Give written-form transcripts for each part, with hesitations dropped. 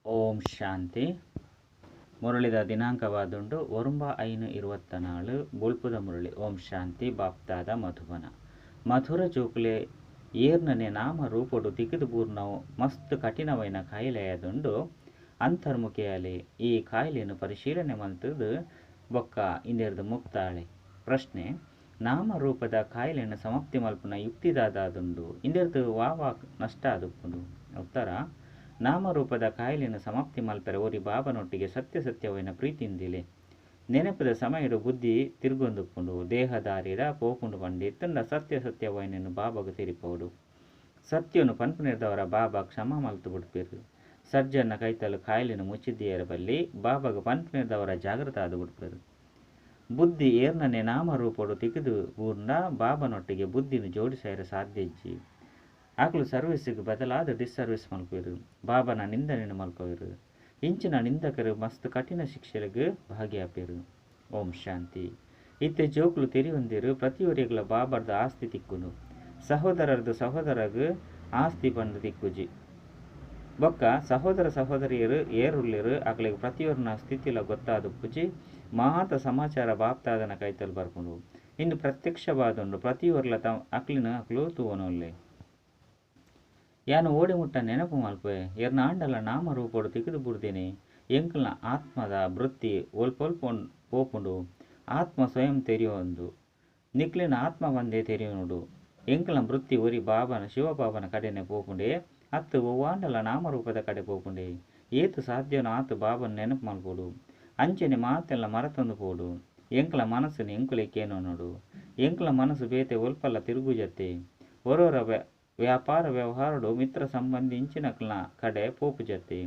ಓಂ ಶಾಂತಿ. ಮುರಳಿದ ದಿನಾಂಕವಾದುಂಡು 9/5/24 ಬುಲ್ಪುದ ಮುರಳಿ. ಓಂ ಶಾಂತಿ. ಬಾಪ್ತಾದ ಮಧುಬನ ಮಧುರ ಜೋಕುಲೆ ಏರ್ನನೆ ನಾಮ ರೂಪಡು ತಿಕಿದು ಬೂರ್ನವು ಮಸ್ತ್ ಕಠಿಣವೈನ ಕಾಯಿಲೆಯಾದುಂಡು ಅಂತರ್ಮುಖಿಯಾಲಿ ಈ ಕಾಯಿಲೆಯನ್ನು ಪರಿಶೀಲನೆ ಮಲ್ತದು ಬೊಕ್ಕ ಇಂದೆರ್ದು ಮುಕ್ತಾಳೆ. ಪ್ರಶ್ನೆ: ನಾಮರೂಪದ ಕಾಯಿಲೆಯನ್ನು ಸಮಾಪ್ತಿ ಮಲ್ಪುನ ಯುಕ್ತಿದಾದುಂಡು ಇಂದೆರ್ದು ವಾವಾ ನಷ್ಟ ಆದುಪ್ಪುಂಡು. ಉತ್ತರ: ನಾಮರೂಪದ ಕಾಯಿಲೆಯನ್ನು ಸಮಾಪ್ತಿ ಮಲ್ಪರೆ ಓರಿ ಬಾಬನೊಟ್ಟಿಗೆ ಸತ್ಯವೈನ ಪ್ರೀತಿಯಿಂದಿಲೆ ನೆನಪದ ಸಮಯಡು ಬುದ್ಧಿ ತಿರುಗೊಂದುಪ್ಪುಂಡು. ದೇಹದಾರಿಡ ಪೋಪುಂಡು ಪಂಡಿ ತಂಡ ಸತ್ಯವೈನನ್ನು ಬಾಬಾಗ ತೆರಿಪೋಡು. ಸತ್ಯನು ಪನ್ಪುನಿರ್ದವರ ಬಾಬಾ ಕ್ಷಮ ಮಲ್ತು ಬಿಡ್ಪೇರು. ಸರ್ಜನ್ನ ಕೈತಲು ಕಾಯಿಲೆಯನ್ನು ಮುಚ್ಚಿದ್ದೀರ ಬಲ್ಲಿ ಬಾಬಾಗ ಪನ್ಪುನಿರ್ದವರ ಜಾಗೃತ ಆದು ಬಿಡ್ಪೇರು. ಬುದ್ಧಿ ಏರ್ನನೆ ನಾಮರೂಪಡು ತಿಕಿದು ಬೂರ್ನ ಬಾಬನೊಟ್ಟಿಗೆ ಬುದ್ಧಿನ ಜೋಡಿಸಾಯರ ಸಾಧ್ಯ ಇಜ್ಜಿ. ಆಕಲು ಸರ್ವಿಸ್ಗೆ ಬದಲಾದ ಡಿಸ್ಸರ್ವಿಸ್ ಮಲ್ಪೇರು. ಬಾಬನ ನಿಂದನೆಯನ್ನು ಮಲ್ಪವೇರು. ಇಂಚಿನ ನಿಂದಕರು ಮಸ್ತ್ ಕಠಿಣ ಶಿಕ್ಷೆಗೆ ಭಾಗಿಯಾಪೇರು. ಓಂ ಶಾಂತಿ. ಇತ್ತೆ ಜೋಕುಲು ತೆರಿಯೊಂದಿರು ಪ್ರತಿಯೊರಿಗಳ ಬಾಬರ್ದ ಆಸ್ತಿ ತಿಕ್ಕುನು. ಸಹೋದರರ್ದು ಆಸ್ತಿ ಪಂಡು ತಿಕ್ಕುಜಿ. ಬೊಕ್ಕ ಸಹೋದರಿಯರು ಏರುಳ್ಳಿರು ಅಕ್ಲಿಗೆ ಪ್ರತಿಯೊರ್ನ ಸ್ಥಿತಿಲ ಗೊತ್ತಾದುಪ್ಪುಜಿ ಮಾತ ಸಮಾಚಾರ ಬಾಪ್ತಾದನ ಕೈತಲು ಬರ್ಪುಂಡು. ಇನ್ನು ಪ್ರತ್ಯಕ್ಷವಾದುಂಡು ಪ್ರತಿಯೊರ್ಲ ಅಕ್ಲಿನ ಅಕ್ಲು ತೂವನೊಲ್ಲೆ. ಯಾನು ಓಡಿ ಮುಟ್ಟ ನೆನಪು ಮಲ್ಪೆ ಎರ್ನ ಆಂಡಲ ನಾಮರೂಪಡು ತಿಕಿದು ಬುಡ್ದೇನೆ ಎಂಕಲ್ನ ಆತ್ಮದ ವೃತ್ತಿ ಪೋಪುಂಡು. ಆತ್ಮ ಸ್ವಯಂ ತೆರೆಯೊಂದು ನಿಕ್ಲಿನ ಆತ್ಮ ಬಂದೇ ತೆರೆಯುನುಡು. ಎಂಕಲ್ನ ವೃತ್ತಿ ಒರಿ ಶಿವಬಾಬನ ಕಡೆನೆ ಪೋಪುಂಡೆ ಅತ್ತು ಓವಾಂಡಲ ನಾಮರೂಪದ ಕಡೆ ಪೋಪುಂಡೆ. ಏತು ಸಾಧ್ಯನೋ ಆತು ಬಾಬನ ನೆನಪು ಮಲ್ಪೋಡು. ಅಂಚನೆ ಮಾತೆಲ್ಲ ಮರತೊಂದು ಪೋಡು. ಎಂಕಲ ಮನಸ್ಸನ್ನು ಎಂಕುಲೆಕ್ಕೇನೋ ನೋಡು. ಎಂಕಲ ಮನಸ್ಸು ಬೇತೆ ಒಲ್ಪಲ್ಲ ತಿರುಗುಜತ್ತೆ. ಒರೋರ ವ್ಯಾಪಾರ ವ್ಯವಹಾರಡು ಮಿತ್ರ ಸಂಬಂಧಿ ಇಂಚಿನಕ್ಲ ಕಡೆ ಪೋಪು ಜತ್ತೆ.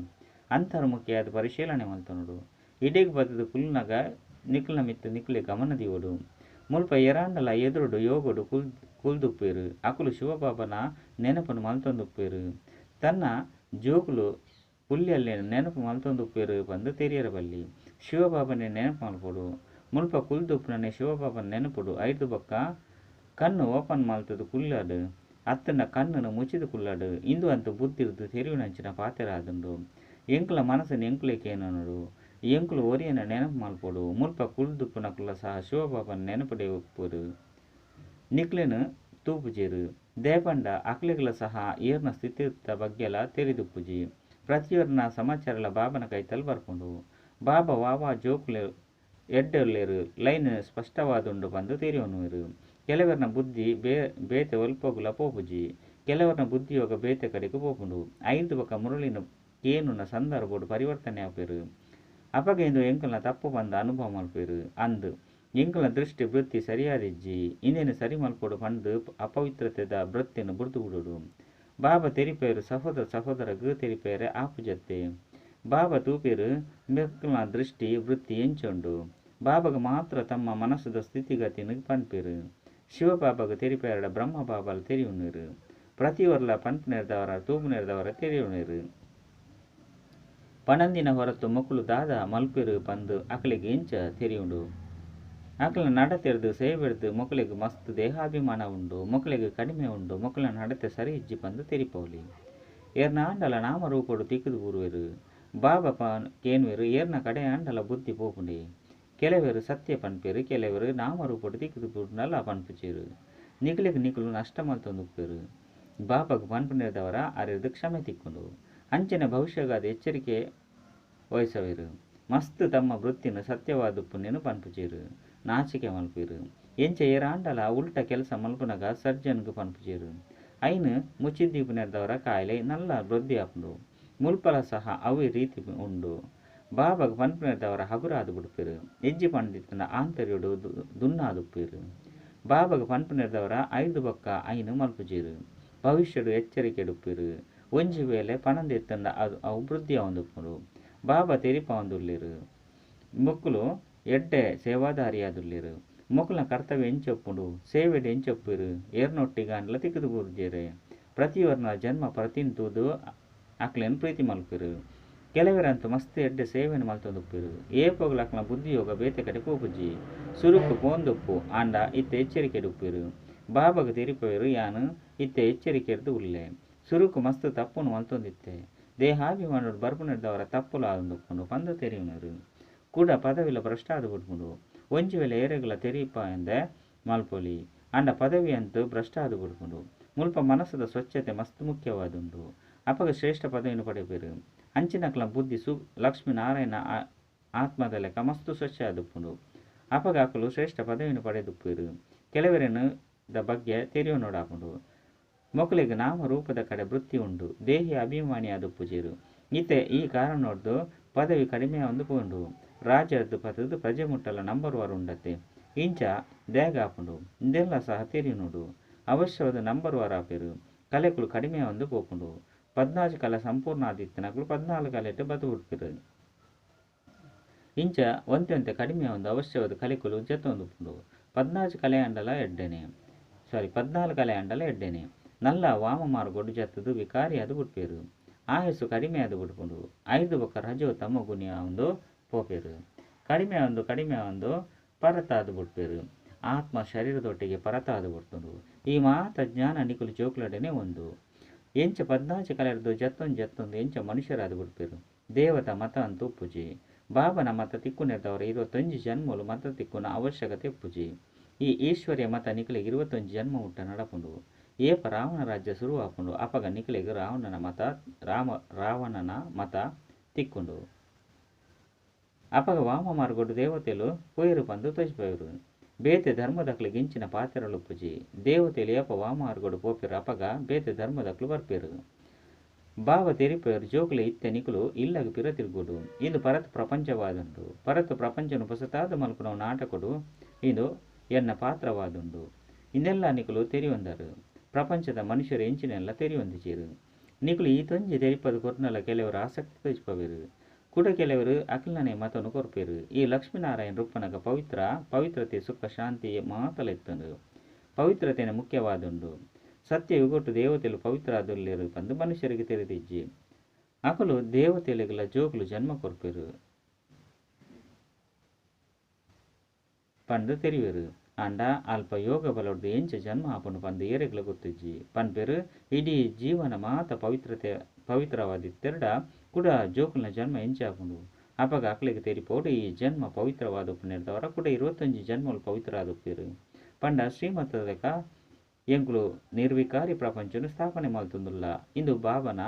ಅಂತರ್ಮುಖಿಯಾದ ಪರಿಶೀಲನೆ ಮಲ್ತನುಡು. ಇಡೀಗ್ ಬದದು ಕುಲ್ನಗ ನಿಕ್ಲ ಮಿತ್ತು ನಿಕ್ಲೆ ಗಮನದಿಯೋಡು. ಮುಲ್ಪ ಎರಾಂಡಲ ಎದುರುಡು ಯೋಗಡು ಕುಲ್ದುಪ್ಪೇರು. ಅಕುಲು ಶಿವಬಾಬನ ನೆನಪನ್ನು ಮಲ್ತೊಂದುಪ್ಪೇರು. ತನ್ನ ಜೋಕುಲು ಪುಲ್ಯಲ್ಲೇ ನೆನಪು ಮಲ್ತೊಂದುಪ್ಪೇರು ಬಂದು ತೆರಿಯರಬಲ್ಲಿ ಶಿವಬಾಬನೇ ನೆನಪು ಮಲ್ಪೊಡು. ಮುಲ್ಪ ಕುಲ್ದುಪ್ಪನೇ ಶಿವಬಾಬನ ನೆನಪುಡು. ಐದು ಬೊಕ್ಕ ಕಣ್ಣು ಓಪನ್ ಮಲ್ತದು ಕುಲ್ಲಡು. ಅತ್ತನ ಕಣ್ಣನ್ನು ಮುಚ್ಚಿದು ಕುಲ್ಲಡು. ಇಂದು ಅಂತೂ ಬುದ್ಧಿರ್ದು ತೆರಿವಿನಂಚಿನ ಪಾತೆರಾದುಂಡು. ಎಂಕುಲ ಮನಸ್ಸನ್ನು ಎಂಕುಲೆಕ್ಕೇನೋಡು. ಎಂಕುಲು ಒರಿಯನ ನೆನಪು ಮಲ್ಪೊಡು. ಮುಲ್ಪ ಕುಲ್ದುಪ್ಪುನಕುಲ ಸಹ ಶಿವಬಾಬನ ನೆನಪುಡೆ ಉಪ್ಪುರು. ನಿಕ್ಲೆನು ತೂಪುಜೇರು. ದೇಪಂಡ ಅಕ್ಲೆಗಳ ಸಹ ಏರ್ನ ಸ್ಥಿತಿಯುತ್ತ ಬಗ್ಗೆಲ ತೆರಿದುಪ್ಪುಜಿ. ಪ್ರತಿಯೊರ್ನ ಸಮಾಚಾರಲ ಬಾಬನ ಕೈತಲು ಬರ್ಪುಂಡು. ಬಾಬಾ ವಾವಾ ಜೋಕುಲೆ ಎಡ್ಡೊಲ್ಲೇರು ಲೈನ್ ಸ್ಪಷ್ಟವಾದುಂಡು ಬಂದು ತೆರಿಯೋನುವೆರು. ಕೆಲವರ್ನ ಬುದ್ಧಿ ಬೇತೆ ಒಲ್ಪೋಗುಲ ಪೋಪುಜಿ. ಕೆಲವರ್ನ ಬುದ್ಧಿಯೋಗ ಬೇತೆ ಕಡೆಗೆ ಪೋಪುಂಡು. ಐದು ಬೊಕ್ಕ ಮುರಳಿನ ಕೇನುನ ಸಂದರ್ಭಡು ಪರಿವರ್ತನೆ ಆಪೇರು. ಅಪಗೆಂದು ಎಂಕಲ್ನ ತಪ್ಪು ಬಂದ ಅನುಭವ ಮಲ್ಪೇರು. ಅಂದು ಎಂಕಲ್ನ ದೃಷ್ಟಿ ವೃತ್ತಿ ಸರಿಯಾದಿಜ್ಜಿ. ಇನ್ನೇನು ಸರಿ ಮಲ್ಪೊಡು ಪಂಡು ಅಪವಿತ್ರತೆದ ವೃತ್ತಿಯನ್ನು ಬುಡ್ದು ಬಿಡುಡು. ಬಾಬಾ ತೆರಿಪೇರು ಸಹೋದರಗೂ ತೆರಿಪೇರೆ ಆಪುಜತ್ತೆ. ಬಾಬಾ ತೂಪೇರು ಮೆಕ್ಕಲ್ನ ದೃಷ್ಟಿ ವೃತ್ತಿ ಎಂಚುಂಡು. ಬಾಬಾಗ ಮಾತ್ರ ತಮ್ಮ ಮನಸ್ಸದ ಸ್ಥಿತಿಗತಿನ ಪನ್ಪೇರು. ಶಿವಬಾಬಾಗ ತೆರಿಪೇರಡ ಬ್ರಹ್ಮ ಬಾಬಾಲು ತೆರಿಯುನೇರು. ಪ್ರತಿಯೊರ್ಲ ಪನ್ಪುನೇರ್ದವರ ತೂಪುನೇರ್ದವರ ತೆರಿಯುನೇರು. ಪನಂದಿನ ಹೊರತು ಮಕ್ಕಳು ದಾದ ಮಲ್ಪೇರು ಬಂದು ಅಕಲಿಗೆ ಎಂಚ ತೆರಿಯುಂಡು. ಅಕಲ ನಡತೆರ್ದು ಸೇವೆರ್ದು ಮಕ್ಕಳಿಗೆ ಮಸ್ತ್ ದೇಹಾಭಿಮಾನ ಉಂಡು. ಮಕ್ಕಳಿಗೆ ಕಡಿಮೆ ಉಂಡು. ಮಕ್ಕಳ ನಡತೆ ಸರಿ ಇಜ್ಜಿ ಬಂದು ತೆರಿಪೋಲಿ. ಏರ್ನ ಆಂಡಲ ನಾಮರೂಪಡು ತಿಕ್ಕಿದು ಬೂರುವೆರು. ಬಾಬಾ ಕೇನ್ವೇರು ಏರ್ನ ಕಡೆ ಆಂಡಲ ಬುದ್ಧಿ ಪೋಪುಂಡೆ. ಕೆಲವರು ಸತ್ಯ ಪನ್ಪೇರು. ಕೆಲವರು ನಾಮರೂಪಡು ತಿಕ್ಕಿದು ಬೂರ್ನಲ್ಲ ಪನ್ಪುಚೇರು. ನಿಕ್ಲು ನಷ್ಟ ಮಲ್ತೊಂದುಪ್ಪೇರು. ಬಾಬಾಗ ಪನ್ಪುನಿರ್ದವರ ಅರಿದು ಕ್ಷಮೆ ತಿಕ್ಕುಂಡು. ಅಂಚನೆ ಭವಿಷ್ಯಗಾದ ಎಚ್ಚರಿಕೆ ವಹಿಸವೇರು. ಮಸ್ತ್ ತಮ್ಮ ವೃತ್ತಿನ ಸತ್ಯವಾದುಪ್ಪುನೇನು ಪನ್ಪುಚೇರು. ನಾಚಿಕೆ ಮಲ್ಪೇರು. ಎಂಚ ಏರಾಂಡಲ ಉಲ್ಟ ಕೆಲಸ ಮಲ್ಪುನಗ ಸರ್ಜನ್ಗೂ ಪನ್ಪುಚೇರು. ಐನು ಮುಚ್ಚಿದ್ದೀಪುನಿರ್ದವರ ಕಾಯಿಲೆ ನಲ್ಲ ವೃದ್ಧಿ ಆಪುಂಡು. ಮುಲ್ಪಲ ಸಹ ಅವೇ ರೀತಿ ಉಂಡು. ಬಾಬಾಗ ಪನ್ಪುನಿರ್ದವರ ಹಗುರಾದು ಬಿಡ್ಪೇರು. ಎಜ್ಜಿ ಪಂಡಿತನ ಆಂತರ್ಯಡು ದುನ್ನಾದುಪ್ಪೇರು. ಬಾಬಾಗ ಪನ್ಪುನಿರ್ದವರ ಐದು ಬೊಕ್ಕ ಐನು ಮಲ್ಪುಜೇರು. ಭವಿಷ್ಯಡು ಎಚ್ಚರಿಕೆ ಡುಪ್ಪೇರು. ಒಂಜಿ ವೇಳೆ ಪಣಂದೆತ್ತಂಡ ಅವು ವೃದ್ಧಿ ಆವಂದುಪ್ಪುಂಡು. ಬಾಬಾ ತೆರಿಪ ಆವಂದುಲ್ಲೇರು. ಮಕ್ಕಳು ಎಡ್ಡೆ ಸೇವಾದಾರಿಯಾದುಲ್ಲೇರು. ಮಕ್ಕಳ ಕರ್ತವ್ಯ ಎಂಚೊಪ್ಪುಂಡು. ಸೇವೆಡು ಎಂಚೊಪ್ಪೇರು. ಏರ್ನೊಟ್ಟಿಗಾಂಡ್ಲ ತಿಕ್ಕಿದು ಬೂರ್ಜೇರೆ. ಪ್ರತಿಯೊರ್ನ ಜನ್ಮ ಪ್ರತಿಂತೂದು ಅಕ್ಲೇನು ಪ್ರೀತಿ ಮಲ್ಪೇರು. ಕೆಲವರಂತೂ ಮಸ್ತ್ ಎಡ್ಡೆ ಸೇವೆಯನ್ನು ಮಲ್ತೊಂದುಪ್ಪೇರು. ಏಪೋಗ್ಲ ಅಕ್ಲ ಬುದ್ಧಿಯೋಗ ಬೇತೆ ಕಡೆ ಪೋಪುಜಿ. ಸುರುಕು ಪೋಂದುಪ್ಪು ಆಂಡ ಇತ್ತ ಎಚ್ಚರಿಕೆ ಡುಪ್ಪೇರು. ಬಾಬಾಗ ತೆರಿಪೇರು ಯಾನು ಇತ್ತ ಎಚ್ಚರಿಕೆ ಎರ್ದು ಉಲ್ಲೆ. ಸುರುಕು ಮಸ್ತ್ ತಪ್ಪುನು ಮಲ್ತೊಂದಿತ್ತೆ. ದೇಹಾಭಿಮಾನುಡು ಬರ್ಪುನಿಡ್ದವರ ತಪ್ಪುಲು ಆದುಂಡುಪ್ಪುಂಡು ಪಂದ ತೆರಿಯುನರು ಕೂಡ ಪದವಿಲ ಭ್ರಷ್ಟಾದು ಬಿಡ್ಪುಂಡು ಒಂಜಿ ವೇಳೆ ಏರೆಗಳ ತೆರೀಪ ಎಂದೆ ಮಲ್ಪೊಲಿ ಅಂಡ ಪದವಿ ಅಂತೂ ಭ್ರಷ್ಟಾದು ಬಿಡ್ಪುಂಡು ಮುಲ್ಪ ಮನಸ್ಸದ ಸ್ವಚ್ಛತೆ ಮಸ್ತ್ ಮುಖ್ಯವಾದುಂಡು ಅಪಗ ಶ್ರೇಷ್ಠ ಪದವಿನ ಪಡೆಪೇರು ಅಂಚಿನಕ್ಲ ಬುದ್ಧಿ ಲಕ್ಷ್ಮೀನಾರಾಯಣ ಆತ್ಮದ ಲೆಕ್ಕ ಮಸ್ತ್ ಸ್ವಚ್ಛ ಆದುಪ್ಪುಂಡು ಅಪಗ ಅಕಲು ಶ್ರೇಷ್ಠ ಪದವಿನ ಪಡೆದುಪ್ಪೇರು ಕೆಲವರೇನು ದ ಬಗ್ಗೆ ತೆರಿಯೋನೋಡಾಪುಂಡು ಮೊಕಲಿಗೆ ನಾಮ ರೂಪದ ಕಡೆ ವೃತ್ತಿ ಉಂಡು ದೇಹಿ ಅಭಿಮಾನಿ ಆದುಪ್ಪುಜೇರು ಈತೆ ಈ ಕಾರಣ ನೋಡ್ದು ಪದವಿ ಕಡಿಮೆ ಒಂದು ಪೋಂಡು ರಾಜ್ಯದ್ದು ಪದದು ಪ್ರಜೆ ಮುಟ್ಟಲ ನಂಬರ್ ವಾರ್ ಉಂಡತೆ ಇಂಚ ದೇಗ ಆಪುಂಡು ಇಂದೆಲ್ಲ ಸಹ ತೆರಿಯುನುಡು ಅವಶ್ಯವಾದ ನಂಬರ್ ವಾರ್ ಆಪೇರು ಕಲೆಗಳು ಕಡಿಮೆ ಒಂದು ಪೋಪುಂಡು 14 ಕಲೆ ಸಂಪೂರ್ಣ ಆದಿತ್ತನಗಳು 14 ಕಲೆಟ್ಟು ಬದು ಹುಡ್ಪಿರು ಇಂಚ ಒಂತೆ ಕಡಿಮೆ ಒಂದು ಅವಶ್ಯವಾದ ಕಲೆಗಳು ಜೊತೆ ಪುಂಡು 14 ಕಲೆ ಅಂಡಲ ಎಡ್ಡೆನೆ 14 ಕಲೆ ಅಂಡಲ ಎಡ್ಡೆನೆ ನಲ್ಲ ವಾಮ ಮಾರ್ಗೊಡ್ಡು ಜತ್ತದು ವಿಕಾರಿ ಅದು ಬಿಡ್ಪೇರು ಆಯಸ್ಸು ಕಡಿಮೆ ಅದು ಬಿಡ್ಪುಂಡು 5 ಬೊಕ್ಕ ರಜೋ ತಮ್ಮ ಗುಣಿಯ ಒಂದು ಪೋಪೇರು ಕಡಿಮೆ ಒಂದು ಪರತಾದು ಬಿಡ್ಪೇರು ಆತ್ಮ ಶರೀರದೊಟ್ಟಿಗೆ ಪರತಾದು ಬಿಡ್ತುಂಡು ಈ ಮಾತ ಜ್ಞಾನ ನಿಕುಲು ಜೋಕ್ಲಡೆನೆ ಒಂದು ಎಂಚ 14 ಕಲೆರ್ದು ಜತ್ತೊಂದು ಎಂಚ ಮನುಷ್ಯರಾದು ಬಿಡ್ಪೇರು ದೇವತ ಮತ ಅಂತೂ ಪೂಜೆ ಬಾಬನ ಮತ ತಿಕ್ಕುನಿರ್ದವರ 21 ಜನ್ಮಲು ಮತ ತಿಕ್ಕುನ ಅವಶ್ಯಕತೆ ಪೂಜೆ ಈ ಈಶ್ವರ್ಯ ಮತ ನಿಕಲಿಗೆ 21 ಜನ್ಮ ಹುಟ್ಟ ನಡಪುಂಡು ಏಪ ರಾವಣ ರಾಜ್ಯ ಶುರುವಾಪುಂಡು ಅಪಗ ನಿಕಲಿಗೆ ರಾವಣನ ಮತ ತಿಕ್ಕುಂಡು ಅಪಗ ವಾಮ ಮಾರ್ಗೊಡು ದೇವತೆಲು ಪೊಯ್ರು ಬಂದು ತೊಜ್ಪೇರು ಬೇತೆ ಧರ್ಮದಕ್ಲು ಗಿಂಚಿನ ಪಾತೆರಲು ಪೂಜೆ ದೇವತೆಲು ಏಪ ವಾಮ ಮಾರ್ಗೊಡು ಪೋಪೇರು ಅಪಗ ಬೇತೆ ಧರ್ಮದಕ್ಲು ಬರ್ಪೇರು ಬಾವ ತೆರಿಪೇರು ಜೋಕುಲೆ ಇತ್ತೆ ನಿಕುಲು ಇಲ್ಲಗ ಪಿರ ತಿರುಗುಡು ಇದು ಪರತ್ ಪ್ರಪಂಚವಾದುಂಡು ಪರತ್ ಪ್ರಪಂಚನು ಹೊಸತಾದ ಮಲ್ಪುನ ನಾಟಕಡು ಇದು ಎನ್ನ ಪಾತ್ರವಾದುಂಡು ಇನ್ನೆಲ್ಲ ನಿಕುಲು ತೆರಿಯೊಂದರು ಪ್ರಪಂಚದ ಮನುಷ್ಯರು ಎಂಚಿನೆಲ್ಲ ತೆರಿಯೊಂದಿಚೇರು ನಿಕುಲು ಈ ತೊಂಜಿ ತೆರಿಪದ ಕೊರ್ನಲ ಕೆಲವರು ಆಸಕ್ತಿ ತೋಜ್ಪವೇರು ಕೂಡ ಕೆಲವರು ಅಖಿಲನೆ ಮತನು ಕೊರ್ಪೇರು ಈ ಲಕ್ಷ್ಮೀನಾರಾಯಣ ರೂಪನಗ ಪವಿತ್ರತೆ ಸುಖ ಶಾಂತಿ ಮಾತಲೆತ್ತನು ಪವಿತ್ರತೆನ ಮುಖ್ಯವಾದುಂಡು ಸತ್ಯ ಯುಗೊಟ್ಟು ದೇವತೆಲು ಪವಿತ್ರ ಆದುಲ್ಲೇರು ಬಂದು ಮನುಷ್ಯರಿಗೆ ತೆರೆದಿಜ್ಜಿ ಅಕಲು ದೇವತೆಲೆಗಳ ಜೋಗುಲು ಜನ್ಮ ಕೊರ್ಪೇರು ಪಂಡು ತೆರಿವೇರು ಅಂಡ ಅಲ್ಪ ಯೋಗ ಬಲೊಡ್ದು ಎಂಚ ಜನ್ಮ ಆಪುಂಡು ಪಂದು ಏರೆಗ್ಲ ಗೊತ್ತಿಜ್ಜಿ ಪನ್ಪೇರು ಇಡೀ ಜೀವನ ಮಾತ ಪವಿತ್ರವಾದಿತ್ತೆರಡ ಕೂಡ ಜೋಕುಲ್ನ ಜನ್ಮ ಎಂಚ ಆಪುಂಡು ಅಪಗ ಅಕ್ಲಿಗೆ ತೆರಿಪೋಡು ಈ ಜನ್ಮ ಪವಿತ್ರವಾದ ಉಪನಿರ್ದವರ ಕೂಡ 21 ಜನ್ಮಲು ಪವಿತ್ರ ಆದುಪ್ಪೇರು ಪಂಡ ಶ್ರೀಮತದಕ ಎಂಕುಲು ನಿರ್ವಿಕಾರಿ ಪ್ರಪಂಚನು ಸ್ಥಾಪನೆ ಮಲ್ತುಂದುಲ್ಲ ಇಂದು ಬಾಬನ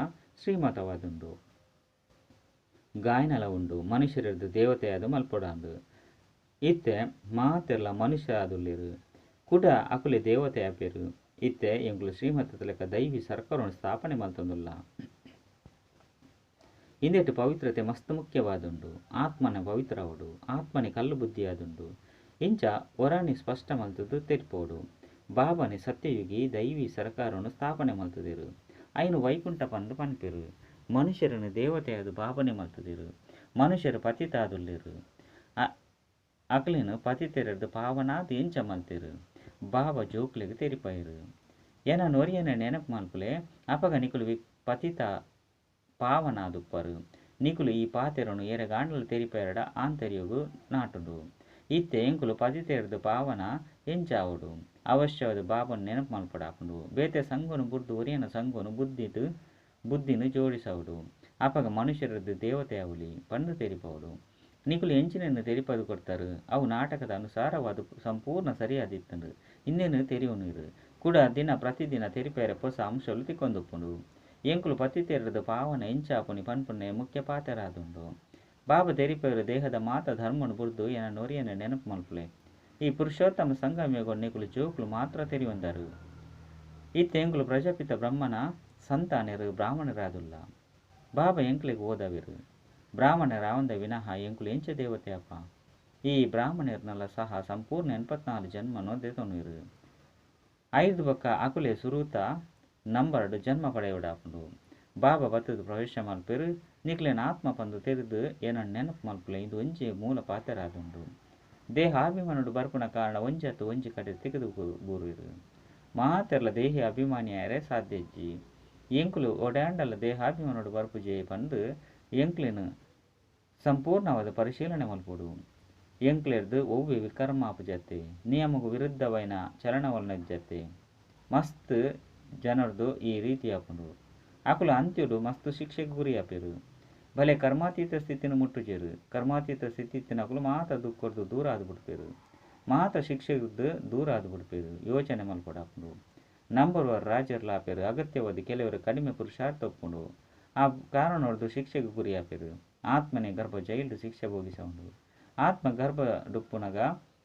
ಶ್ರೀಮತವಾದುಂಡು ಗಾಯನಲ ಉಂಡು ಮನುಷ್ಯರದ್ದು ದೇವತೆಯಾದು ಮಲ್ಪೊಡಾಂದು ಇತ್ತೆ ಮಾತೆಲ್ಲ ಮನುಷ್ಯ ಆದುಲ್ಲೇರು ಕೂಡ ಅಕುಲೆ ದೇವತೆ ಆಪೇರು ಇತ್ತೆ ಎಂಕುಲು ಶ್ರೀಮತದ ಲೆಕ್ಕ ದೈವಿ ಸರ್ಕಾರವನ್ನು ಸ್ಥಾಪನೆ ಮಲ್ತುಂದುಲ್ಲ ಇಂದೆಟ್ಟು ಪವಿತ್ರತೆ ಮಸ್ತ್ ಮುಖ್ಯವಾದುಂಡು ಆತ್ಮನ ಪವಿತ್ರವಡು ಆತ್ಮನೆ ಕಲ್ಲು ಬುದ್ಧಿಯಾದುಂಡು ಇಂಚ ಒರಾಣಿ ಸ್ಪಷ್ಟ ಮಲ್ತುದು ತೆರಿಪೋಡು ಬಾಬನೆ ಸತ್ಯಯುಗಿ ದೈವಿ ಸರ್ಕಾರವನ್ನು ಸ್ಥಾಪನೆ ಮಲ್ತದಿರು ಐನು ವೈಕುಂಠ ಪಂದು ಪನ್ಪೇರು ಮನುಷ್ಯರನ್ನು ದೇವತೆಯಾದು ಬಾಬನೆ ಮಲ್ತದಿರು ಮನುಷ್ಯರು ಪತಿತಾದುಲ್ಲೇರು ಅಕ್ಲಿನು ಪತಿತೆರದು ಪಾವನಾದು ಎಂಚ ಮಲ್ತೇರು ಬಾಬ ಜೋಕ್ಲಿಗೆ ತೆರಿಪಾಯಿರು ಏನ ನೊರಿಯನ ನೆನಪು ಮಲ್ಪುಲೆ ಅಪಗ ನಿಕುಲು ಪತಿತ ಪಾವನಾದುಪ್ಪರು ನಿಕುಲು ಈ ಪಾತೆರನು ಏರೆಗಾಂಡಲು ತೆರಿಪೇರಡ ಆಂತರ್ಯಗು ನಾಟುಡು ಇತ್ತೆ ಎಂಕುಲು ಪತಿತೆರದು ಪಾವನ ಎಂಚಾವುಡು ಅವಶ್ಯವಾದ ಬಾಬನು ನೆನಪು ಮಲ್ಪಡಾಪುಂಡು ಬೇತೆ ಸಂಗುನು ಬುಡ್ದು ಒರಿಯನ ಸಂಗುನು ಬುದ್ಧಿನು ಜೋಡಿಸವುಡು ಅಪಗ ಮನುಷ್ಯರದ್ದು ದೇವತೆ ಅವಲಿ ಪಂಡು ತೆರಿಪವುಡು ನಿಕುಲು ಎಂಚಿನನ್ನು ತೆರಿಪದು ಕೊಡ್ತಾರು ಅವು ನಾಟಕದ ಅನುಸಾರವಾದ ಸಂಪೂರ್ಣ ಸರಿಯಾದಿತ್ತಂಡು ಇನ್ನೇನು ತೆರಿಯುನೀರು ಕೂಡ ಪ್ರತಿದಿನ ತೆರಿಪೇರ ಹೊಸ ಅಂಶಲು ತಿಕ್ಕೊಂದುಪ್ಪುಂಡು ಎಂಕುಲು ಪತಿತೆರದು ಪಾವನ ಎಂಚಾಪುನಿ ಪನ್ಪುಣ್ಣೆ ಮುಖ್ಯ ಪಾತೆರಾದುಂಡು ಬಾಬಾ ತೆರಿಪೇರು ದೇಹದ ಮಾತ ಧರ್ಮನು ಬುಡ್ದು ಎನ ನೊರಿಯನ ನೆನಪು ಮಲ್ಪುಲೆ ಈ ಪುರುಷೋತ್ತಮ ಸಂಗಮಿಯಗೊಂಡು ನಿಕುಲು ಜೋಕುಲು ಮಾತ್ರ ತೆರಿಯೊಂದರು ಇತ್ತೆ ಎಂಕುಲು ಪ್ರಜಾಪಿತ ಬ್ರಹ್ಮನ ಸಂತಾನರು ಬ್ರಾಹ್ಮಣರಾದುಲ್ಲ ಬಾಬಾ ಎಂಕ್ಲಿಗೆ ಓದವಿರು ಬ್ರಾಹ್ಮಣರಾವಂದ ವಿನಃ ಎಂಕುಲು ಎಂಚ ದೇವತೆ ಅಪ್ಪ ಈ ಬ್ರಾಹ್ಮಣರ್ನೆಲ್ಲ ಸಹ ಸಂಪೂರ್ಣ 84 ಜನ್ಮನೋ ದೇತೊನೀರು 5 ಬೊಕ್ಕ ಅಕುಲೆ ಸುರೂತ ನಂಬರ್ಡು ಜನ್ಮ ಪಡೆಯುಡಾಪುಂಡು ಬಾಬಾ ಬತ್ತದು ಪ್ರವೇಶ ಮಲ್ಪೇರು ನಿಕ್ಲೇನ ಆತ್ಮ ಪಂದು ತೆರೆದು ಏನನ್ನು ನೆನಪು ಮಲ್ಪುಲೆ ಇದು ಒಂಜಿ ಮೂಲ ಪಾತೆರಾದುಂಡು ದೇಹಾಭಿಮಾನುಡು ಬರ್ಪುನ ಕಾರಣ ಒಂಜತ್ತು ಒಂಜಿ ಕಡೆ ತೆಗೆದು ಬೂರುವಿರು ಮಾತೆರ್ಲ ದೇಹಿ ಅಭಿಮಾನಿಯಾರೆ ಸಾಧ್ಯಜ್ಜಿ ಎಂಕುಲು ಒಡ್ಯಾಂಡಲ ದೇಹಾಭಿಮಾನುಡು ಬರ್ಪುಜೆ ಪಂದು ಎಂಕ್ಲಿನ ಸಂಪೂರ್ಣವಾದ ಪರಿಶೀಲನೆ ಮಲ್ಪುಡು ಎಂಕ್ಲೆರ್ದು ಒವ್ವೆ ವಿಕರ್ಮಾಪು ಜತೆ ನಿಯಮಗೂ ವಿರುದ್ಧವೈನ ಚಲನವಲನ ಜತೆ ಮಸ್ತ್ ಜನರದು ಈ ರೀತಿ ಆಪುಂಡು ಅಕುಲು ಅಂತ್ಯುಡು ಮಸ್ತ್ ಶಿಕ್ಷೆಗೆ ಗುರಿಯಾಪೆರು. ಭಲೆ ಕರ್ಮಾತೀತ ಸ್ಥಿತಿನ ಮುಟ್ಟುಜೇರು. ಕರ್ಮಾತೀತ ಸ್ಥಿತಿ ಇತ್ತಿನಕುಲು ಮಾತ ದುಃಖದ್ದು ದೂರ ಆದು ಬಿಡ್ಪೇರು. ಮಾತ ಶಿಕ್ಷೆದ್ದು ದೂರ ಆದು ಬಿಡ್ಪೇರು. ಯೋಚನೆ ಮಲ್ಪಡಾಪುಂಡು. ನಂಬರ್ 1 ರಾಜರ್ಲಾಪೇರು. ಅಗತ್ಯವಾದ ಕೆಲವರು ಕಡಿಮೆ ಪುರುಷಾರ್ಥ ಒಪ್ಪುಂಡು. ಆ ಕಾರಣ ಹೊಡೆದು ಶಿಕ್ಷೆಗೆ ಗುರಿಯಾಪೇರು. ಆತ್ಮನೆ ಗರ್ಭ ಜೈಲ್ಡು ಶಿಕ್ಷೆ ಭೋಗಿಸೌಂಡು. ಆತ್ಮ ಗರ್ಭ ಡುಪ್ಪುನಗ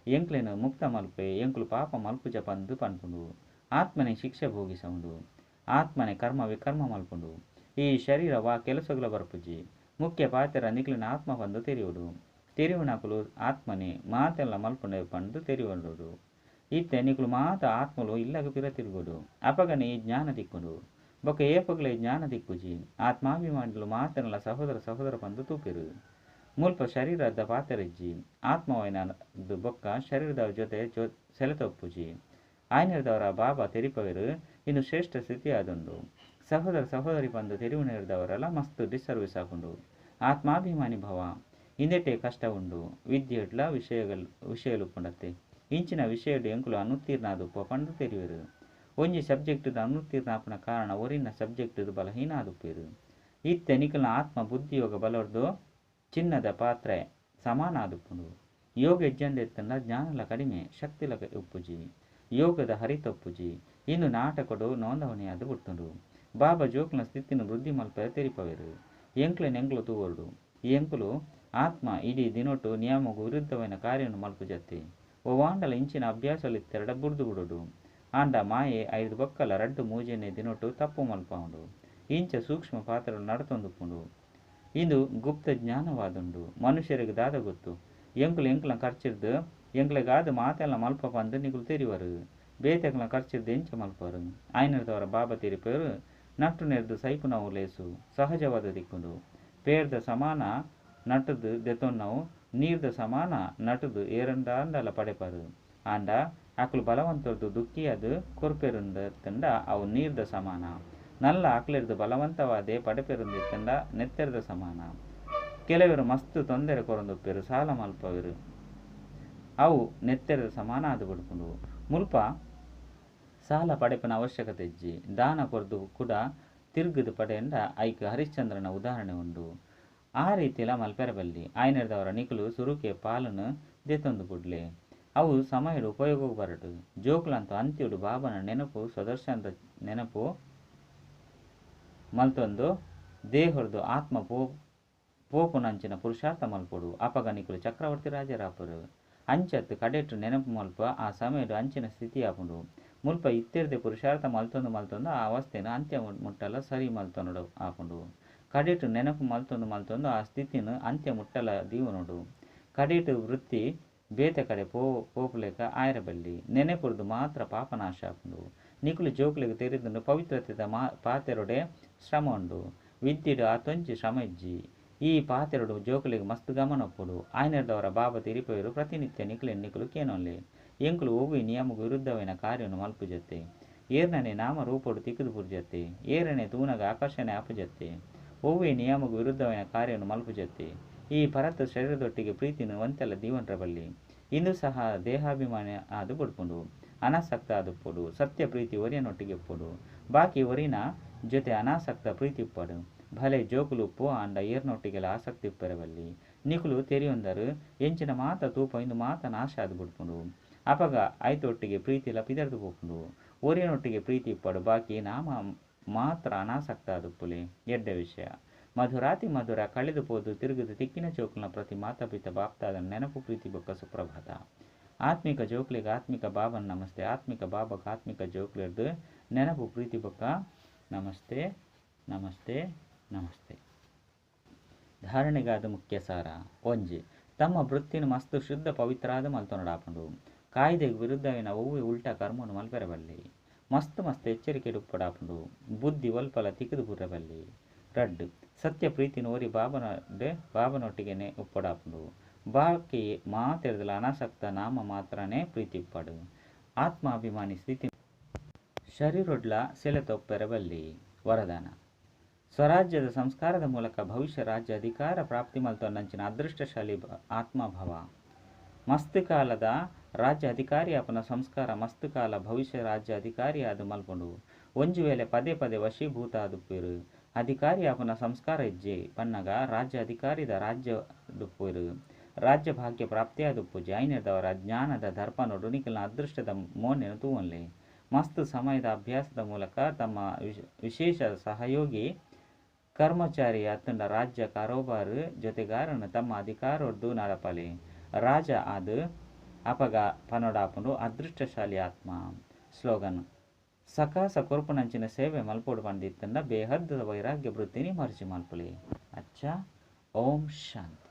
ಎಂಕ್ಲೆನು ಮುಕ್ತ ಮಲ್ಪೆ ಎಂಕ್ಲು ಪಾಪ ಮಲ್ಪುಜ ಪಂದು ಪನ್ಪುಂಡು. ಆತ್ಮನೆ ಶಿಕ್ಷೆ ಭೋಗಿಸೌಂಡು. ಆತ್ಮನೆ ಕರ್ಮ ವಿಕರ್ಮ ಮಲ್ಪುಂಡು. ಈ ಶರೀರ ವಾ ಕೆಲಸಗಳ ಬರ್ಪುಜಿ. ಮುಖ್ಯ ಪಾತ್ರ ನಿಕ್ಲಿನ ಆತ್ಮ ಬಂದು ತೆರಿಯುಡು. ತೆರಿಯುನಕುಲು ಆತ್ಮನೆ ಮಾತೆಲ್ಲ ಮಲ್ಪುಂಡೆ ಪಂದು ತೆರಿಯುಡು. ಇತ್ತೆ ನಿಕ್ಲು ಮಾತ ಆತ್ಮಲು ಇಲ್ಲಗ ಪಿರ ತಿರುಗುಡು. ಅಪಗನೆ ಈ ಜ್ಞಾನ ದಿಕ್ಕುಂಡು. ಬೊಕ್ಕ ಏಪಗಲೆ ಜ್ಞಾನ ದಿಕ್ಕುಜಿ. ಆತ್ಮಾಭಿಮಾನಿಗಳು ಮಾತೆಲ್ಲ ಸಹೋದರ ಸಹೋದರ ಪಂದು ತೂಪಿರು. ಮುಲ್ಪ ಶರೀರದ ಪಾತೆರಜ್ಜಿ. ಆತ್ಮವೈನದು ಬೊಕ್ಕ ಶರೀರದ ಜೊತೆ ಸೆಲೆತೊಪ್ಪುಜಿ. ಆಯ್ನಿರ್ದವರ ಬಾಬಾ ತೆರಿಪವರು ಇನ್ನು ಶ್ರೇಷ್ಠ ಸ್ಥಿತಿ ಆದುಂಡು. ಸಹೋದರ ಸಹೋದರಿ ಪಂದು ತೆರಿವುನಿರ್ದವರೆಲ್ಲ ಮಸ್ತ್ ಡಿಸರ್ವಿಸ್ ಆಪುಂಡು. ಆತ್ಮಾಭಿಮಾನಿ ಭವ ಇಂದೆಟೆ ಕಷ್ಟ ಉಂಡು. ವಿದ್ಯೆಡ್ಲ ವಿಷಯಲು ಪುಂಡತ್ತೆ. ಇಂಚಿನ ವಿಷಯಡು ಎಂಕುಲು ಅನುತ್ತೀರ್ಣ ಆದುಪ್ಪ ಪಂಡು ತೆರಿವೆರು. ಒಂಜಿ ಸಬ್ಜೆಕ್ಟ್ದ ಅನುತ್ತೀರ್ಣ ಆಪುನ ಕಾರಣ ಒರಿನ ಸಬ್ಜೆಕ್ಟ್ದು ಬಲಹೀನ ಆದುಪ್ಪೇರು. ಇತ್ತೆ ನಿಖಲ್ನ ಆತ್ಮ ಬುದ್ಧಿಯೋಗ ಬಲರ್ದು ಚಿನ್ನದ ಪಾತ್ರೆ ಸಮಾನ ಆದುಪ್ಪುಂಡು. ಯೋಗ ಎಜ್ಜಂದೆತ್ತಂಡ ಜ್ಞಾನಲ ಕಡಿಮೆ ಶಕ್ತಿಲ ಉಪ್ಪುಜಿ. ಯೋಗದ ಹರಿತೊಪ್ಪುಜಿ. ಇನ್ನು ನಾಟಕಡು ನೋಂದವಣಿಯಾದು ಬಿಟ್ಟುಂಡು. ಬಾಬಾ ಜೋಕ್ಲ ಸ್ಥಿತಿನ ವೃದ್ಧಿ ಮಲ್ಪೆ ತೆರಿಪವೆರು. ಎಂಕ್ಲೆನೆಂಗ್ಲು ತೂವರ್ಡು. ಎಂಕುಲು ಆತ್ಮ ಇಡೀ ದಿನೊಟ್ಟು ನಿಯಮಗೂ ವಿರುದ್ಧವೈನ ಕಾರ್ಯವನ್ನು ಮಲ್ಪುಜತ್ತೆ. ವಾಂಡಲ ಇಂಚಿನ ಅಭ್ಯಾಸಲಿತ್ತೆರಡ ಬುಡ್ದು ಬಿಡುಡು. ಆಂಡ ಮಾಯೆ 5 ಬಕ್ಕಲ ರಡ್ಡು ಮೂಜೆನೆ ದಿನೊಟ್ಟು ತಪ್ಪು ಮಲ್ಪುಂಡು. ಇಂಚ ಸೂಕ್ಷ್ಮ ಪಾತ್ರಗಳು ನಡತೊಂದುಪ್ಪುಂಡು. ಇದು ಗುಪ್ತ ಜ್ಞಾನವಾದುಂಡು. ಮನುಷ್ಯರಿಗೆ ದಾದ ಗೊತ್ತು. ಎಂಕುಲು ಎಂಕ್ಲ ಖರ್ಚಿರ್ದು ಎಂಕ್ಲೆಗಾದ ಮಾತೆಲ್ಲ ಮಲ್ಪ ಪಂದು ನಿಗುಲು ತೆರಿವರು. ಬೇತೆಕ್ಲ ಖರ್ಚಿರ್ದು ಎಂಚ ಮಲ್ಪರು. ಆಯ್ನಿರ್ದವರ ಬಾಬಾ ತೆರಿಪೇರು ನಟ್ಟು ನೆರ್ದು ಸೈಪು ನಾವು ಲೇಸು ಸಹಜವಾದ ದಿಕ್ಕುಂಡು. ಪೇರ್ದ ಸಮಾನ ನಟದು ದೆತೊನ್ನವು ನೀರ್ದ ಸಮಾನ ನಟದು ಏರಂದಾಂಡಲ ಪಡೆಪರು. ಆಂಡ ಅಕುಲು ಬಲವಂತರ್ದು ದುಃಖಿಯದು ಕೊರ್ಪೆರುಂದೆತ್ತಂಡ ಅವು ನೀರ್ದ ಸಮಾನ. ನಲ್ಲ ಅಕ್ಲೆರ್ದು ಬಲವಂತವಾದೆ ಪಡೆಪೆರುಂದೆತ್ತಂಡ ನೆತ್ತೆರ್ದ ಸಮಾನ. ಕೆಲವರು ಮಸ್ತ್ ತೊಂದರೆ ಕೊರೊಂದುಪ್ಪೆರು ಸಾಲ ಮಲ್ಪವೆರು. ಅವು ನೆತ್ತೆರದ ಸಮಾನ ಆದು ಬಿಡ್ಪುಂಡು. ಮುಲ್ಪ ಸಾಲ ಪಡೆಪನ ಅವಶ್ಯಕತೆ ಇಜ್ಜಿ. ದಾನ ಕೊರ್ದು ಕೂಡ ತಿರುಗುದು ಪಡೆಯಂಡ ಐಕ್ ಹರಿಶ್ಚಂದ್ರನ ಉದಾಹರಣೆ ಉಂಡು. ಆ ರೀತಿಲ ಮಲ್ಪೆರಬಲ್ಲಿ ಆಯ್ನಿರ್ದವರ ನಿಕುಲು ಸುರುಕೆ ಪಾಲನು ದೆತೊಂದು ಬುಡ್ಲೆ. ಅವು ಸಮಯಡು ಉಪಯೋಗ ಬರಡು. ಜೋಕ್ಲಂತ ಅಂತ್ಯುಡು ಬಾಬನ ನೆನಪು ಸ್ವದರ್ಶನದ ನೆನಪು ಮಲ್ತೊಂದು ದೇಹರ್ದು ಆತ್ಮ ಪೋಪುನಂಚಿನ ಪುರುಷಾರ್ಥ ಮಲ್ಪೊಡು. ಅಪಗ ನಿಕುಲು ಚಕ್ರವರ್ತಿ ರಾಜರಾಪರು. ಅಂಚತ್ತು ಕಡೆಟ್ಟು ನೆನಪು ಮಲ್ಪ ಆ ಸಮಯಡು ಅಂಚಿನ ಸ್ಥಿತಿ ಆಪುಂಡು. ಮುಲ್ಪ ಇತ್ತೆರ್ದೆ ಪುರುಷಾರ್ಥ ಮಲ್ತೊಂದು ಆ ಅವಸ್ಥೆನ ಅಂತ್ಯ ಮುಟ್ಟಲ ಸರಿ ಮಲ್ತೊನಡು ಆಪುಂಡು. ಕಡೆಟು ನೆನಪು ಮಲ್ತೊಂದು ಆ ಸ್ಥಿತಿನ ಅಂತ್ಯ ಮುಟ್ಟಲ ದೀವನುಡು. ಕಡೆಟು ವೃತ್ತಿ ಬೇತೆ ಕಡೆ ಪೋಪುಲೆಕ ಆಯ್ರಬಲ್ಲಿ. ನೆನೆಪುರ್ದು ಮಾತ್ರ ಪಾಪನಾಶ ಆಪುಂಡು. ನಿಕುಲು ಜೋಕ್ಲೆಗೆ ತೆರೆದುಂಡು ಪವಿತ್ರತೆದ ಪಾತೆರೊಡೆ ಶ್ರಮ ಉಂಡು. ವಿದ್ಯೆಡು ಆತೊಂಚಿ ಶ್ರಮ ಇಜ್ಜಿ. ಈ ಪಾತೆರಡು ಜೋಕ್ಲೆಗೆ ಮಸ್ತ್ ಗಮನ ಒಪ್ಪುಡು. ಆಯ್ನಿರ್ದವರ ಬಾಬಾ ತೆರಿಪೇರು ಪ್ರತಿನಿತ್ಯ ನಿಕುಲು ಕೇನೊಲ್ಲೆ. ಎಂಕುಲು ಒವ್ವಿ ನಿಯಮಗೂ ವಿರುದ್ಧವೈನ ಕಾರ್ಯವನ್ನು ಮಲ್ಪುಜತ್ತೆ. ಏರ್ನನೆ ನಾಮ ರೂಪಡು ತಿಕ್ಕುದು ಪುರ್ಜತ್ತೆ. ಏರನೆ ತೂನಗ ಆಕರ್ಷಣೆ ಆಪುಜತ್ತೆ. ಒವ್ವಿ ನಿಯಮಗೂ ವಿರುದ್ಧವೈನ ಕಾರ್ಯವನ್ನು ಮಲ್ಪುಜತ್ತೆ. ಈ ಪರತ ಶರೀರದೊಟ್ಟಿಗೆ ಪ್ರೀತಿನ ಒಂತೆಲ್ಲ ದೀವನ್ರಬಲ್ಲಿ. ಇಂದು ಸಹ ದೇಹಾಭಿಮಾನಿ ಆದು ಬಿಡ್ಪುಂಡು. ಅನಾಸಕ್ತ ಆದುಪ್ಪುಡು. ಸತ್ಯ ಪ್ರೀತಿ ಒರಿಯನೊಟ್ಟಿಗೆ ಇಪ್ಪುಡು. ಬಾಕಿ ಒರಿನ ಜೊತೆ ಅನಾಸಕ್ತ ಪ್ರೀತಿ ಇಪ್ಪಡು. ಭಲೆ ಜೋಕುಲು ಉಪ್ಪು ಆಂಡ ಏರ್ನೊಟ್ಟಿಗೆಲ್ಲ ಆಸಕ್ತಿ ಇಪ್ಪರಬಲ್ಲಿ. ನಿಕುಲು ತೆರಿಯೊಂದರು ಎಂಚಿನ ಮಾತ ತೂಪ ಇಂದು ಮಾತ ನಾಶ ಆದು ಬಿಡ್ಪುಂಡು. ಅಪಗ ಐತೊಟ್ಟಿಗೆ ಪ್ರೀತಿಲ ಪಿದರ್ದು ಪೋಪುಂಡು. ಒರಿಯನೊಟ್ಟಿಗೆ ಪ್ರೀತಿ ಇಪ್ಪಡು. ಬಾಕಿ ನಾಮ ಮಾತ್ರ ಅನಾಸಕ್ತ ಆದುಪ್ಪುಲೆ ಎಡ್ಡ ವಿಷಯ. ಮಧುರಾತಿ ಮಧುರ ಕಳೆದು ಪೋದು ತಿರುಗುದು ತಿಕ್ಕಿನ ಜೋಕ್ಲನ ಪ್ರತಿ ಮಾತಾಪಿತ ಬಾಪ್ತಾದ ನೆನಪು ಪ್ರೀತಿ ಬೊಕ್ಕ ಸುಪ್ರಭಾತ. ಆತ್ಮಿಕ ಜೋಕ್ಲಿಗೆ ಆತ್ಮಿಕ ಬಾಬನ್ ನಮಸ್ತೆ. ಆತ್ಮಿಕ ಬಾಬಾಗ ಆತ್ಮಿಕ ಜೋಕ್ಲಿರ್ದು ನೆನಪು ಪ್ರೀತಿ ಬೊಕ್ಕ ನಮಸ್ತೆ ನಮಸ್ತೆ ನಮಸ್ತೆ. ಧಾರಣೆಗಾದ ಮುಖ್ಯ ಸಾರ ಒಂಜಿ ತಮ್ಮ ವೃತ್ತಿನ ಮಸ್ತ್ ಶುದ್ಧ ಪವಿತ್ರಾದ ಮಲ್ತೊನಡಾಪುಂಡು. ಕಾಯ್ದೆಗೆ ವಿರುದ್ಧವಿನ ಒವ್ವಿ ಉಲ್ಟಾ ಕರ್ಮನು ಮಲ್ಪೆರಬಲ್ಲಿ. ಮಸ್ತ್ ಎಚ್ಚರಿಕೆ ಉಪ್ಪಡಾಪುಂಡು. ಬುದ್ಧಿ ಒಲ್ಪಲ ತಿಕ್ಕದು ಬುರ್ರಬಲ್ಲಿ. ರಡ್ಡು ಸತ್ಯ ಪ್ರೀತಿನ ಓರಿ ಬಾಬನೊಟ್ಟಿಗೆ ಉಪ್ಪಡಾಪುಂಡು. ಬಾಕಿ ಮಾತೆರ್ದಲ ಅನಾಸಕ್ತ ನಾಮ ಮಾತ್ರನೇ ಪ್ರೀತಿ ಇಪ್ಪಡು. ಆತ್ಮಾಭಿಮಾನಿ ಸ್ಥಿತಿ ಶರೀರೊಡ್ಲ ಸೆಲೆತೊಪ್ಪೆರಬಲ್ಲಿ. ವರದಾನ ಸ್ವರಾಜ್ಯದ ಸಂಸ್ಕಾರದ ಮೂಲಕ ಭವಿಷ್ಯ ರಾಜ್ಯ ಅಧಿಕಾರ ಪ್ರಾಪ್ತಿ ಮಲ್ತೊನ್ನಂಚಿನ ಅದೃಷ್ಟಶಾಲಿ ಆತ್ಮಭವ. ಮಸ್ತ್ ಕಾಲದ ರಾಜ್ಯ ಅಧಿಕಾರಿ ಅಪನ ಸಂಸ್ಕಾರ ಮಸ್ತ್ ಕಾಲ ಭವಿಷ್ಯ ರಾಜ್ಯ ಅಧಿಕಾರಿ ಆದು ಮಲ್ಪುಂಡು. ಒಂಜು ವೇಳೆ ಪದೇ ಪದೇ ವಶೀಭೂತ ಆದುಪ್ಪುವೆರು. ಅಧಿಕಾರಿ ಅಪನ ಸಂಸ್ಕಾರ ಇಜ್ಜೆ ಪನ್ನಗ ರಾಜ್ಯ ಅಧಿಕಾರಿದ ರಾಜ್ಯ ದುಪ್ಪುವೆರು. ರಾಜ್ಯ ಭಾಗ್ಯ ಪ್ರಾಪ್ತಿಯಾದುಪ್ಪುಜಿ ಐನೆರ್ದವರ ಜ್ಞಾನದ ದರ್ಪನೊಡು ನಿಖಲ್ನ ಅದೃಷ್ಟದ ಮೋನೆನು ತೂವನ್ಲೆ. ಮಸ್ತ್ ಸಮಯದ ಅಭ್ಯಾಸದ ಮೂಲಕ ತಮ್ಮ ವಿಶೇಷ ಸಹಯೋಗಿ ಕರ್ಮಚಾರಿ ಅತ್ತಂಡ ರಾಜ್ಯ ಕಾರೋಬಾರು ಜೊತೆಗಾರನು ತಮ್ಮ ಅಧಿಕಾರೊಡ್ದು ನಡಪಲೆ. ರಾಜ ಅದು ಅಪಗ ಪನೊಡಾಪುಂಡು ಅದೃಷ್ಟಶಾಲಿ ಆತ್ಮ. ಸ್ಲೋಗನ್: ಸಕಾಸ ಕೊರ್ಪುನಂಚಿನ ಸೇವೆ ಮಲ್ಪೋಡು ಪಂಡಿತ್ತಂಡ ಬೇಹದ್ದ ವೈರಾಗ್ಯ ವೃತ್ತಿನಿ ಮರ್ಜಿ ಮಲ್ಪಲೆ. ಅಚ್ಚ. ಓಂ ಶಾಂತಿ.